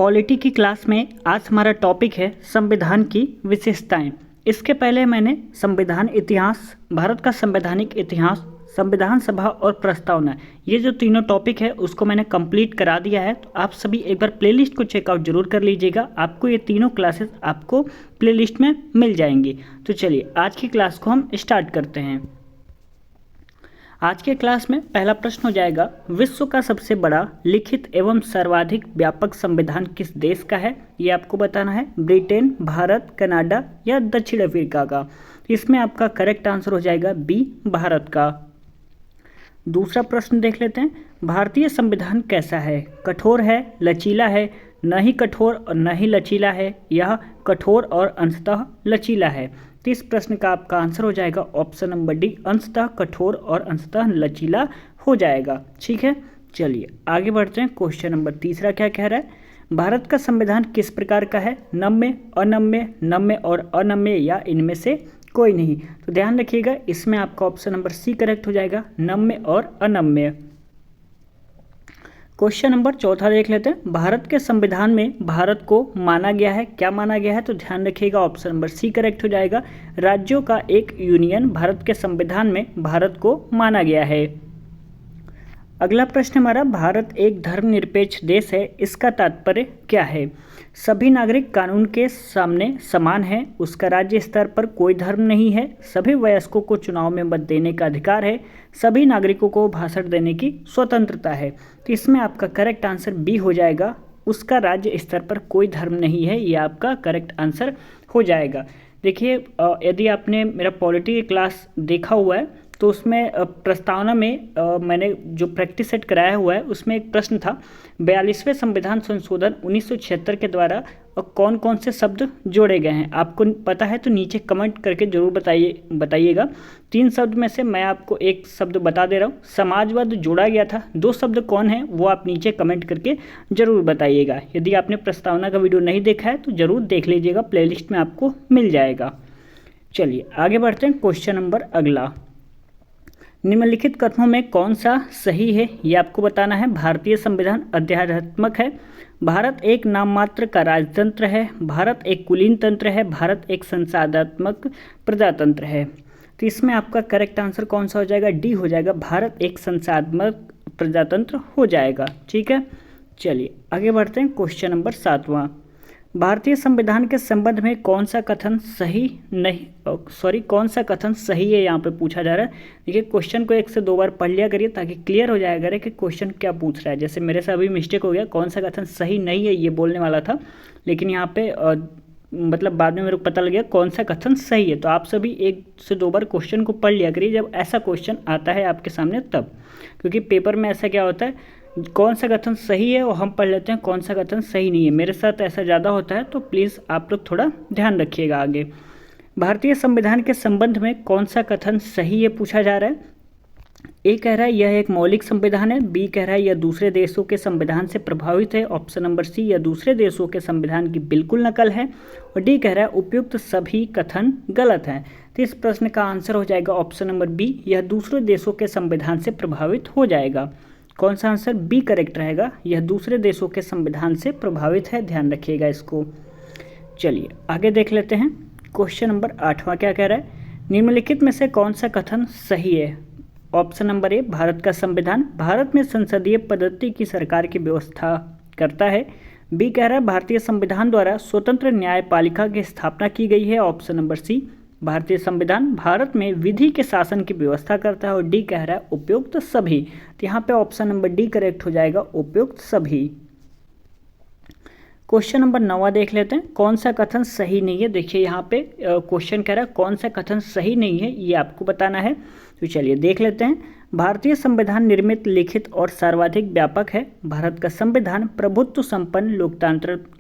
Polity की class में आज हमारा टॉपिक है संविधान की विशेषताएं। इसके पहले मैंने संविधान इतिहास, भारत का संवैधानिक इतिहास, संविधान सभा और प्रस्तावना, ये जो तीनों टॉपिक है उसको मैंने कंप्लीट करा दिया है। तो आप सभी एक बार प्लेलिस्ट को चेकआउट जरूर कर लीजिएगा, आपको ये तीनों क्लासेस आपको प्लेलिस्ट में मिल जाएंगी। तो चलिए आज की क्लास को हम स्टार्ट करते हैं। आज के क्लास में पहला प्रश्न हो जाएगा, विश्व का सबसे बड़ा लिखित एवं सर्वाधिक व्यापक संविधान किस देश का है? ये आपको बताना है। ब्रिटेन, भारत, कनाडा या दक्षिण अफ्रीका का? इसमें आपका करेक्ट आंसर हो जाएगा बी, भारत का। दूसरा प्रश्न देख लेते हैं, भारतीय संविधान कैसा है? कठोर है, लचीला है, न ही कठोर और न ही लचीला है, यह कठोर और अंशतः लचीला है? तो इस प्रश्न का आपका आंसर हो जाएगा ऑप्शन नंबर डी, अंशतः कठोर और अंशतः लचीला हो जाएगा। ठीक है, चलिए आगे बढ़ते हैं। क्वेश्चन नंबर तीसरा क्या कह रहा है, भारत का संविधान किस प्रकार का है? नम्य, अनम्य, नम्य और अनम्य या इनमें से कोई नहीं? तो ध्यान रखिएगा, इसमें आपका ऑप्शन नंबर सी करेक्ट हो जाएगा, नम्य और अनम्य। क्वेश्चन नंबर चौथा देख लेते हैं, भारत के संविधान में भारत को माना गया है, क्या माना गया है? तो ध्यान रखिएगा, ऑप्शन नंबर सी करेक्ट हो जाएगा, राज्यों का एक यूनियन भारत के संविधान में भारत को माना गया है। अगला प्रश्न हमारा, भारत एक धर्मनिरपेक्ष देश है, इसका तात्पर्य क्या है? सभी नागरिक कानून के सामने समान हैं, उसका राज्य स्तर पर कोई धर्म नहीं है, सभी वयस्कों को चुनाव में मत देने का अधिकार है, सभी नागरिकों को भाषण देने की स्वतंत्रता है। तो इसमें आपका करेक्ट आंसर बी हो जाएगा, उसका राज्य स्तर पर कोई धर्म नहीं है, ये आपका करेक्ट आंसर हो जाएगा। देखिए, यदि आपने मेरा पॉलिटी की क्लास देखा हुआ है तो उसमें प्रस्तावना में मैंने जो प्रैक्टिस सेट कराया हुआ है उसमें एक प्रश्न था, 42वें संविधान संशोधन 1976 के द्वारा कौन कौन से शब्द जोड़े गए हैं? आपको पता है तो नीचे कमेंट करके जरूर बताइएगा। 3 शब्द में से मैं आपको एक शब्द बता दे रहा हूँ, समाजवाद जोड़ा गया था। 2 शब्द कौन है वो आप नीचे कमेंट करके जरूर बताइएगा। यदि आपने प्रस्तावना का वीडियो नहीं देखा है तो जरूर देख लीजिएगा, प्लेलिस्ट में आपको मिल जाएगा। चलिए आगे बढ़ते हैं। क्वेश्चन नंबर अगला, निम्नलिखित कथनों में कौन सा सही है? ये आपको बताना है। भारतीय संविधान अध्यात्मक है, भारत एक नाम मात्र का राजतंत्र है, भारत एक कुलीन तंत्र है, भारत एक संसाधनात्मक प्रजातंत्र है। तो इसमें आपका करेक्ट आंसर कौन सा हो जाएगा? डी हो जाएगा, भारत एक संसाधनात्मक प्रजातंत्र हो जाएगा। ठीक है, चलिए आगे बढ़ते हैं। क्वेश्चन नंबर 7वां, भारतीय संविधान के संबंध में कौन सा कथन सही कौन सा कथन सही है यहाँ पे पूछा जा रहा है। देखिए, क्वेश्चन को 1 से 2 बार पढ़ लिया करिए ताकि क्लियर हो जाएगा कि क्वेश्चन क्या पूछ रहा है। जैसे मेरे से अभी मिस्टेक हो गया, कौन सा कथन सही नहीं है ये बोलने वाला था, लेकिन यहाँ पे मतलब बाद में मेरे को पता लग गया कौन सा कथन सही है। तो आप सभी 1 से 2 बार क्वेश्चन को पढ़ लिया करिए जब ऐसा क्वेश्चन आता है आपके सामने तब, क्योंकि पेपर में ऐसा क्या होता है, कौन सा कथन सही है और हम पढ़ लेते हैं कौन सा कथन सही नहीं है। मेरे साथ ऐसा ज़्यादा होता है, तो प्लीज़ आप लोग थोड़ा ध्यान रखिएगा आगे। भारतीय संविधान के संबंध में कौन सा कथन सही है पूछा जा रहा है। ए कह रहा है यह एक मौलिक संविधान है, बी कह रहा है यह दूसरे देशों के संविधान से प्रभावित है, ऑप्शन नंबर सी यह दूसरे देशों के संविधान की बिल्कुल नकल है, और डी कह रहा है उपयुक्त सभी कथन गलत हैं। तो इस प्रश्न का आंसर हो जाएगा ऑप्शन नंबर बी, यह दूसरे देशों के संविधान से प्रभावित हो जाएगा। कौन सा आंसर? बी करेक्ट रहेगा, यह दूसरे देशों के संविधान से प्रभावित है, ध्यान रखिएगा इसको। चलिए आगे देख लेते हैं। क्वेश्चन नंबर 8वां क्या कह रहा है, निम्नलिखित में से कौन सा कथन सही है? ऑप्शन नंबर ए, भारत का संविधान भारत में संसदीय पद्धति की सरकार की व्यवस्था करता है, बी कह रहा है भारतीय संविधान द्वारा स्वतंत्र न्यायपालिका की स्थापना की गई है, ऑप्शन नंबर सी भारतीय संविधान भारत में विधि के शासन की व्यवस्था करता है, और डी कह रहा है उपयुक्त सभी। तो यहाँ पे ऑप्शन नंबर डी करेक्ट हो जाएगा, उपयुक्त सभी। क्वेश्चन नंबर 9वां देख लेते हैं, कौन सा कथन सही नहीं है। देखिए यहाँ पे क्वेश्चन कह रहा है कौन सा कथन सही नहीं है, ये आपको बताना है। तो चलिए देख लेते हैं। भारतीय संविधान निर्मित, लिखित और सर्वाधिक व्यापक है, भारत का संविधान प्रभुत्व संपन्न,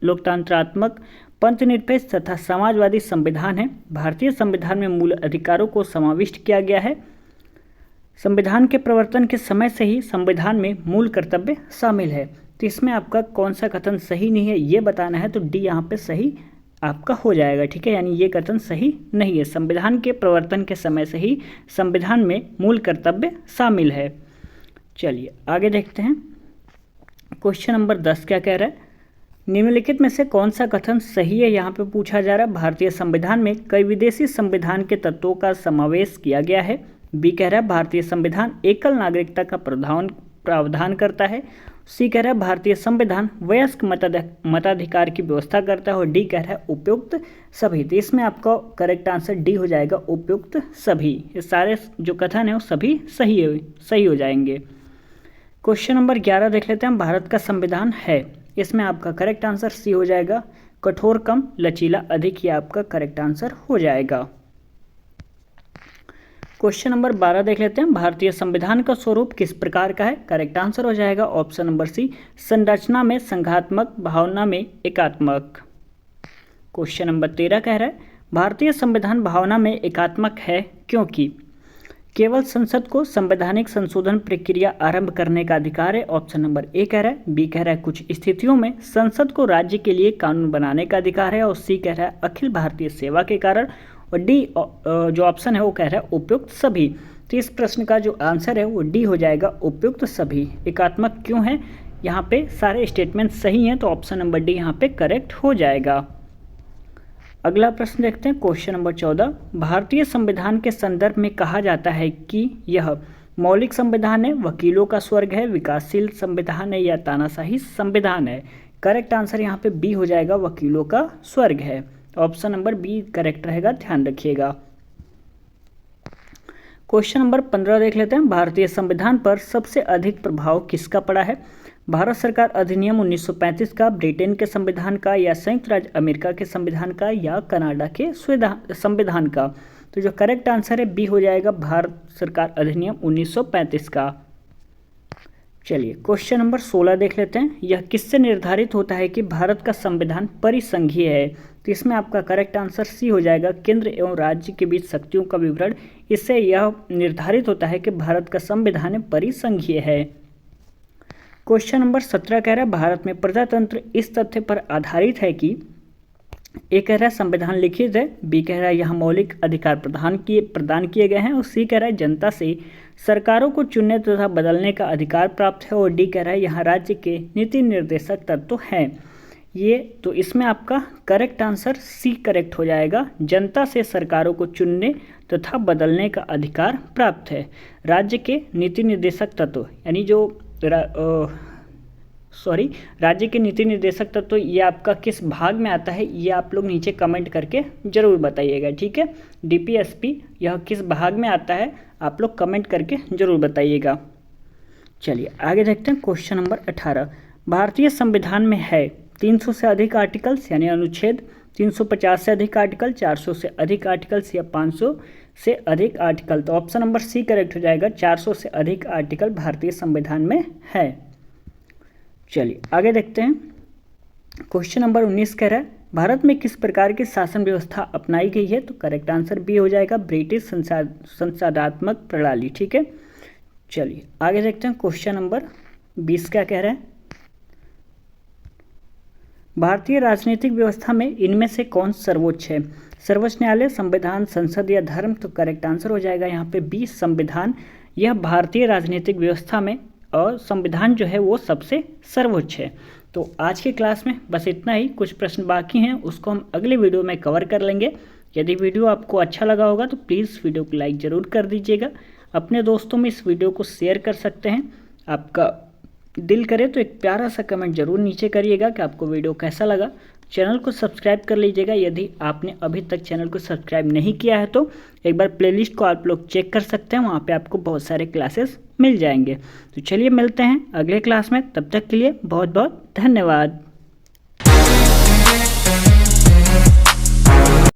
लोकतंत्रात्मक, पंथनिरपेक्ष तथा समाजवादी संविधान है, भारतीय संविधान में मूल अधिकारों को समाविष्ट किया गया है, संविधान के प्रवर्तन के समय से ही संविधान में मूल कर्तव्य शामिल है। तो इसमें आपका कौन सा कथन सही नहीं है ये बताना है, तो डी यहाँ पे सही आपका हो जाएगा। ठीक है, यानी ये कथन सही नहीं है, संविधान के प्रवर्तन के समय से ही संविधान में मूल कर्तव्य शामिल है। चलिए आगे देखते हैं। क्वेश्चन नंबर 10 क्या कह रहा है, निम्नलिखित में से कौन सा कथन सही है, यहाँ पे पूछा जा रहा है। भारतीय संविधान में कई विदेशी संविधान के तत्वों का समावेश किया गया है। बी कह रहा है भारतीय संविधान एकल नागरिकता का प्रावधान करता है। सी कह रहा है भारतीय संविधान वयस्क मताधिकार की व्यवस्था करता है। और डी कह रहा है उपयुक्त सभी। तो इसमें आपका करेक्ट आंसर डी हो जाएगा, उपयुक्त सभी। ये सारे जो कथन है वो सभी सही हो जाएंगे। क्वेश्चन नंबर 11 देख लेते हैं। भारत का संविधान है, इसमें आपका करेक्ट आंसर सी हो जाएगा, कठोर कम लचीला अधिक, ये आपका करेक्ट आंसर हो जाएगा। क्वेश्चन नंबर 12 देख लेते हैं। भारतीय संविधान का स्वरूप किस प्रकार का है? करेक्ट आंसर हो जाएगा ऑप्शन नंबर सी, संरचना में संघात्मक, भावना में एकात्मक। क्वेश्चन नंबर 13 कह रहा है भारतीय संविधान भावना में एकात्मक है क्योंकि केवल संसद को संवैधानिक संशोधन प्रक्रिया आरंभ करने का अधिकार है। ऑप्शन नंबर ए कह रहा है। बी कह रहा है कुछ स्थितियों में संसद को राज्य के लिए कानून बनाने का अधिकार है। और सी कह रहा है अखिल भारतीय सेवा के कारण। और डी जो ऑप्शन है वो कह रहा है उपयुक्त सभी। तो इस प्रश्न का जो आंसर है वो डी हो जाएगा, उपयुक्त सभी। एकात्मक क्यों है? यहाँ पे सारे स्टेटमेंट सही हैं, तो ऑप्शन नंबर डी यहाँ पे करेक्ट हो जाएगा। अगला प्रश्न देखते हैं। Question number 14। भारतीय संविधान के संदर्भ में कहा जाता है कि यह मौलिक संविधान है, वकीलों का स्वर्ग है, विकासशील संविधान है या तानाशाही संविधान है? करेक्ट आंसर यहाँ पे बी हो जाएगा, वकीलों का स्वर्ग है। ऑप्शन नंबर बी करेक्ट रहेगा, ध्यान रखिएगा। क्वेश्चन नंबर 15 देख लेते हैं। भारतीय संविधान पर सबसे अधिक प्रभाव किसका पड़ा है? भारत सरकार अधिनियम 1935 का, ब्रिटेन के संविधान का, या संयुक्त राज्य अमेरिका के संविधान का, या कनाडा के संविधान का? तो जो करेक्ट आंसर है बी हो जाएगा, भारत सरकार अधिनियम 1935 का। चलिए क्वेश्चन नंबर 16 देख लेते हैं। यह किससे निर्धारित होता है कि भारत का संविधान परिसंघीय है? तो इसमें आपका करेक्ट आंसर सी हो जाएगा, केंद्र एवं राज्य के बीच शक्तियों का विवरण। इससे यह निर्धारित होता है कि भारत का संविधान परिसंघीय है। क्वेश्चन नंबर 17 कह रहा है भारत में प्रजातंत्र इस तथ्य पर आधारित है कि ए कह रहा है संविधान लिखित है, बी कह रहा है यहाँ मौलिक अधिकार प्रदान किए गए हैं, और सी कह रहा है जनता से सरकारों को चुनने तथा बदलने का अधिकार प्राप्त है, और डी कह रहा है यहाँ राज्य के नीति निर्देशक तत्व हैं। ये तो इसमें आपका करेक्ट आंसर सी करेक्ट हो जाएगा, जनता से सरकारों को चुनने तथा बदलने का अधिकार प्राप्त है। राज्य के नीति निर्देशक तत्व यानी जो राज्य के नीति निर्देशक तत्व ये आपका किस भाग में आता है, ये आप लोग नीचे कमेंट करके जरूर बताइएगा, ठीक है। डीपीएसपी यह किस भाग में आता है आप लोग कमेंट करके जरूर बताइएगा। चलिए आगे देखते हैं। Question number 18। भारतीय संविधान में है 300 से अधिक आर्टिकल्स यानी अनुच्छेद, 350 से अधिक आर्टिकल, 400 से अधिक आर्टिकल्स या 500 से अधिक आर्टिकल? तो ऑप्शन नंबर सी करेक्ट हो जाएगा, 400 से अधिक आर्टिकल भारतीय संविधान में है। चलिए आगे देखते हैं। क्वेश्चन नंबर 19 कह रहा है भारत में किस प्रकार की शासन व्यवस्था अपनाई गई है? तो करेक्ट आंसर बी हो जाएगा, ब्रिटिश संसदात्मक प्रणाली, ठीक है। चलिए आगे देखते हैं। क्वेश्चन नंबर 20 क्या कह रहा है? भारतीय राजनीतिक व्यवस्था में इनमें से कौन सर्वोच्च है? सर्वोच्च न्यायालय, संविधान, संसद या धर्म? तो करेक्ट आंसर हो जाएगा यहाँ पे बी, संविधान। यह भारतीय राजनीतिक व्यवस्था में और संविधान जो है वो सबसे सर्वोच्च है। तो आज के क्लास में बस इतना ही, कुछ प्रश्न बाकी हैं उसको हम अगले वीडियो में कवर कर लेंगे। यदि वीडियो आपको अच्छा लगा होगा तो प्लीज़ वीडियो को लाइक ज़रूर कर दीजिएगा, अपने दोस्तों में इस वीडियो को शेयर कर सकते हैं। आपका दिल करे तो एक प्यारा सा कमेंट जरूर नीचे करिएगा कि आपको वीडियो कैसा लगा। चैनल को सब्सक्राइब कर लीजिएगा, यदि आपने अभी तक चैनल को सब्सक्राइब नहीं किया है तो एक बार प्लेलिस्ट को आप लोग चेक कर सकते हैं, वहाँ पे आपको बहुत सारे क्लासेस मिल जाएंगे। तो चलिए मिलते हैं अगले क्लास में, तब तक के लिए बहुत बहुत धन्यवाद।